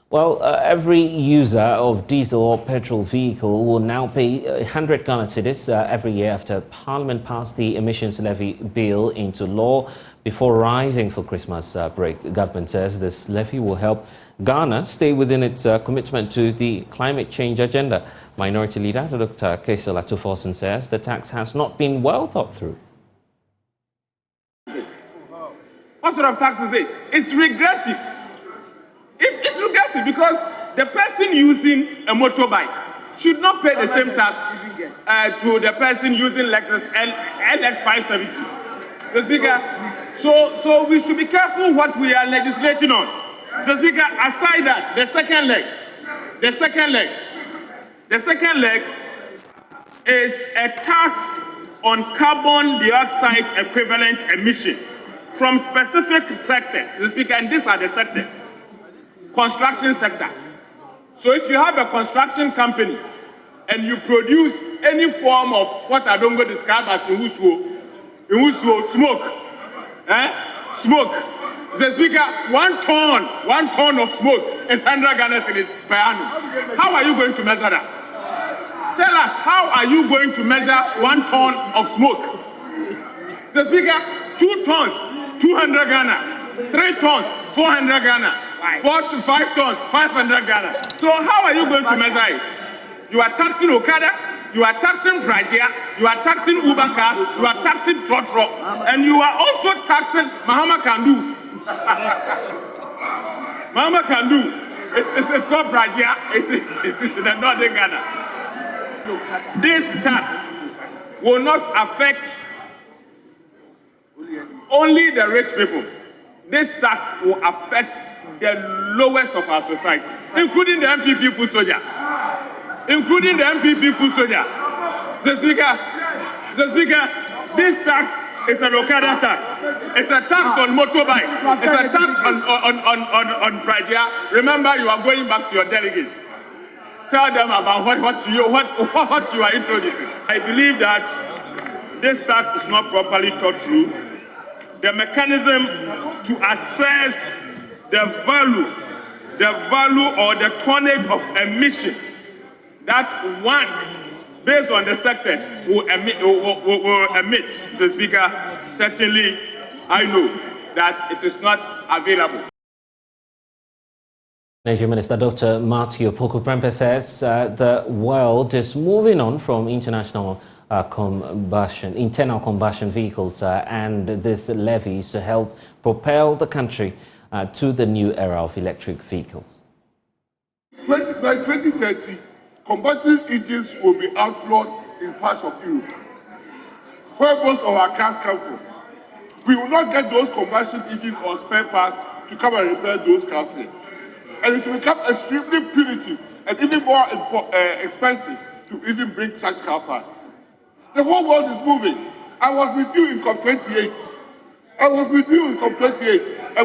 Well, every user of diesel or petrol vehicle will now pay 100 Ghana cedis every year after Parliament passed the Emissions Levy Bill into law before rising for Christmas break. The government says this levy will help Ghana stay within its commitment to the climate change agenda. Minority Leader Dr. Kaisel Atuforsen says the tax has not been well thought through. What sort of tax is this? It's regressive. It's regressive because the person using a motorbike should not pay the same tax to the person using Lexus LX 570. The Speaker, so we should be careful what we are legislating on. The Speaker, aside that, the second leg is a tax on carbon dioxide equivalent emission from specific sectors. The Speaker, and these are the sectors. Construction sector. So if you have a construction company and you produce any form of what I don't go describe as smoke, smoke. The Speaker, one ton of smoke is 100 Ghana cedis per annum. How are you going to measure that? Tell us, how are you going to measure 1 ton of smoke? The Speaker, 2 tons, 200 Ghana, 3 tons, 400 Ghana, 4 to 5 tons, 500 Ghana. So how are you going to measure it? You are taxing Okada, you are taxing Prajia, you are taxing Uber cars, you are taxing Petrol, and you are also taxing Mahama Kandu. Mahama Kandu, it's called Prajia, it's in the northern Ghana. This tax will not affect only the rich people. This tax will affect the lowest of our society, including the MPP food soldier. The Speaker, this tax is an Okada tax. It's a tax on motorbike. It's a tax on Prajia. Remember, you are going back to your delegates. Tell them about what you are introducing. I believe that this tax is not properly thought through. The mechanism to assess the value or the tonnage of emission that one, based on the sectors, will emit. The Speaker, certainly, I know that it is not available. Nigeria Minister Dr. Matthew Poku-Prempeh says the world is moving on from internal combustion vehicles and this levy is to help propel the country to the new era of electric vehicles. By 2030, combustion engines will be outlawed in parts of Europe, where most of our cars come from. We will not get those combustion engines or spare parts to come and repair those cars here. And it will become extremely punitive and even more expensive to even bring such car parts. The whole world is moving. I was with you in COP28. And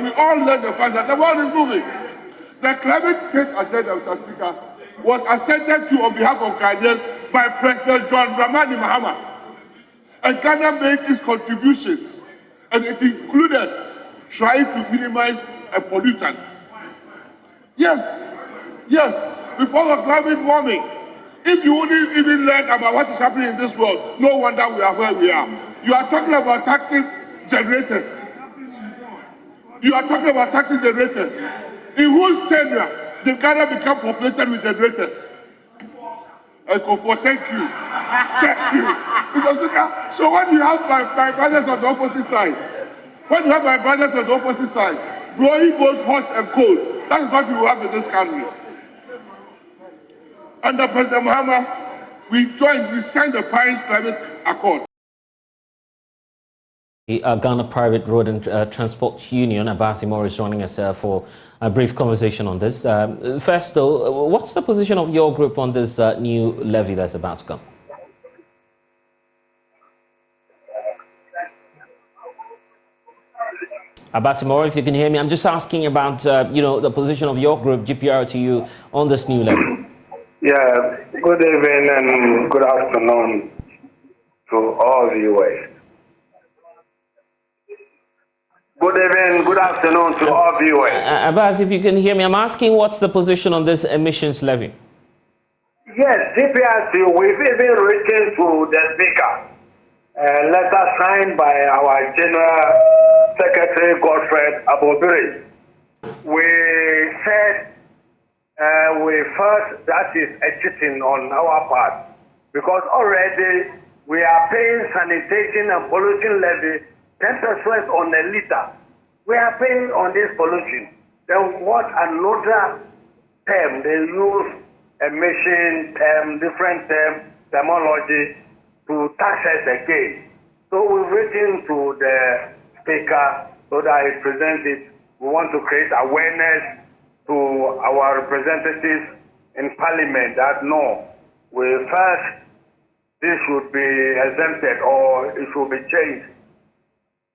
we all learned the fact that the world is moving. The climate change agenda, Mr. Speaker, was assented to on behalf of Ghanaians by President John Dramani Mahama. And Ghana made its contributions, and it included trying to minimize pollutants. Yes, before the climate warming, if you wouldn't even learn about what is happening in this world, no wonder we are where we are. You are talking about taxing generators. In whose tenure did Ghana become populated with generators? Thank you. Because, so when you have my brothers on the opposite side, blowing both hot and cold, that is what we will have in this country. Under President Mahama, we signed the Paris Climate Accord. The Ghana Private Road and Transport Union, Abasi Morris, joining us for a brief conversation on this. First, though, what's the position of your group on this new levy that's about to come? Abasi Morris, if you can hear me, I'm just asking about the position of your group, GPRTU, on this new levy. Yeah, good evening and good afternoon to all viewers. Good evening, good afternoon to all viewers. Abbas, if you can hear me, I'm asking what's the position on this emissions levy? Yes, GPRC, we've even written to the Speaker. A letter signed by our General Secretary Godfred Abobiri. We said we felt that is a cheating on our part because already we are paying sanitation and pollution levy 10% on a liter. We are paying on this pollution. Then what another term they use, emission term, different terminology to tax us again. So we've written to the Speaker so that he presents it. We want to create awareness to our representatives in Parliament that no, first this should be exempted or it should be changed.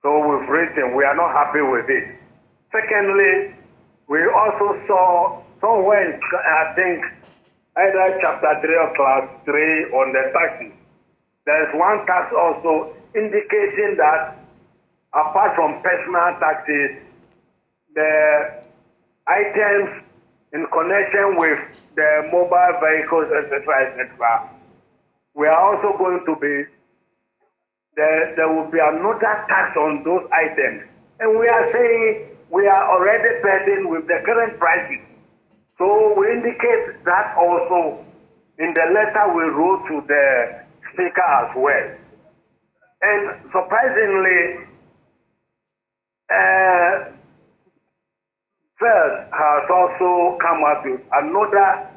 So we've written, we are not happy with it. Secondly, we also saw somewhere, I think, either chapter 3 or class 3 on the taxes. There's one tax also indicating that apart from personal taxes, the items in connection with the mobile vehicles, etc., etc., we are also going to be, there will be another tax on those items. And we are saying we are already pending with the current prices. So we indicate that also in the letter we wrote to the Speaker as well. And surprisingly, First has also come up with another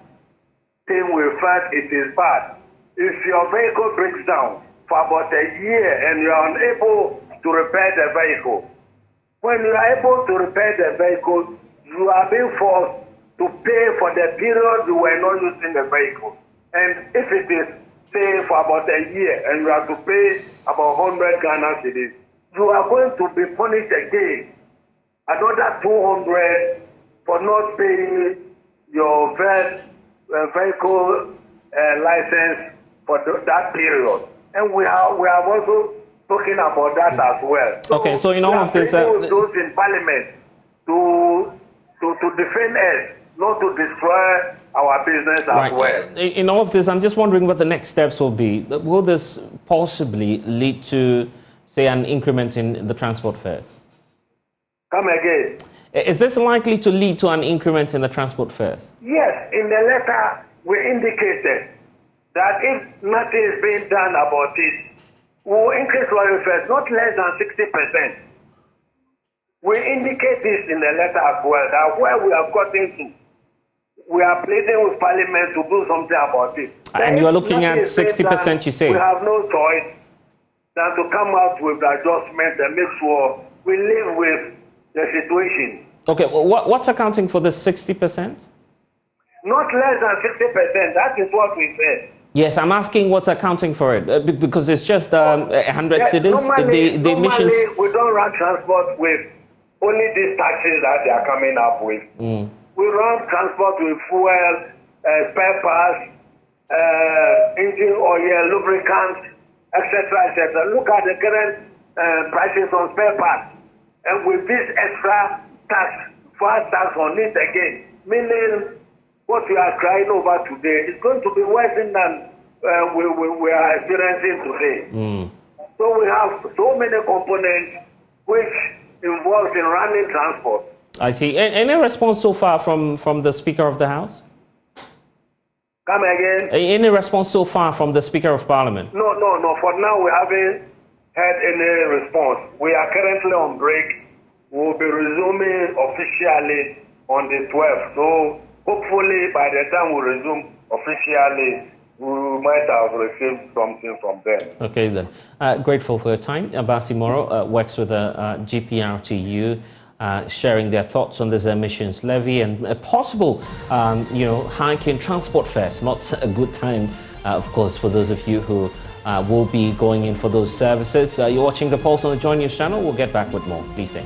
thing we felt it is bad. If your vehicle breaks down for about a year and you are unable to repair the vehicle, when you are able to repair the vehicle, you are being forced to pay for the period you were not using the vehicle. And if it is, say, for about a year and you have to pay about 100 Ghana cedis, you are going to be punished again. Another 200 for not paying your vehicle license for that period. And we have also talking about that as well. Okay, so in all of this, those in Parliament to defend us, not to destroy our business as well. In all of this, I'm just wondering what the next steps will be. Will this possibly lead to, say, an increment in the transport fares? Come again. Is this likely to lead to an increment in the transport fares? Yes, in the letter we indicated that if nothing is being done about it, we will increase lorry fares not less than 60%. We indicate this in the letter as well, that where we have gotten to, we are pleading with Parliament to do something about it. And you are looking at 60%, you say? We have no choice than to come out with the adjustment and make sure we live with the situation. Okay, well, what's accounting for the 60%? Not less than 60%, that is what we said. Yes, I'm asking what's accounting for it, because it's just 100 cedis. Normally, we don't run transport with only these taxes that they are coming up with. We run transport with fuel, spare parts, engine oil, lubricants, etc., etc. Look at the current prices on spare parts. And with this extra tax, fast tax on it again, meaning what we are crying over today is going to be worse than we are experiencing today. So we have so many components which involved in running transport. I see. Any response so far from the Speaker of the House? Come again? Any response so far from the Speaker of Parliament? No. For now, we haven't had any response. We are currently on break. We will be resuming officially on the 12th. So hopefully by the time we resume officially, we might have received something from them. Okay then. Grateful for your time. Abasi Moro works with the GPRTU, sharing their thoughts on this emissions levy and a possible, hike in transport fares. Not a good time, of course, for those of you who will be going in for those services. You're watching The Pulse on the Joy News channel. We'll get back with more. Please stay.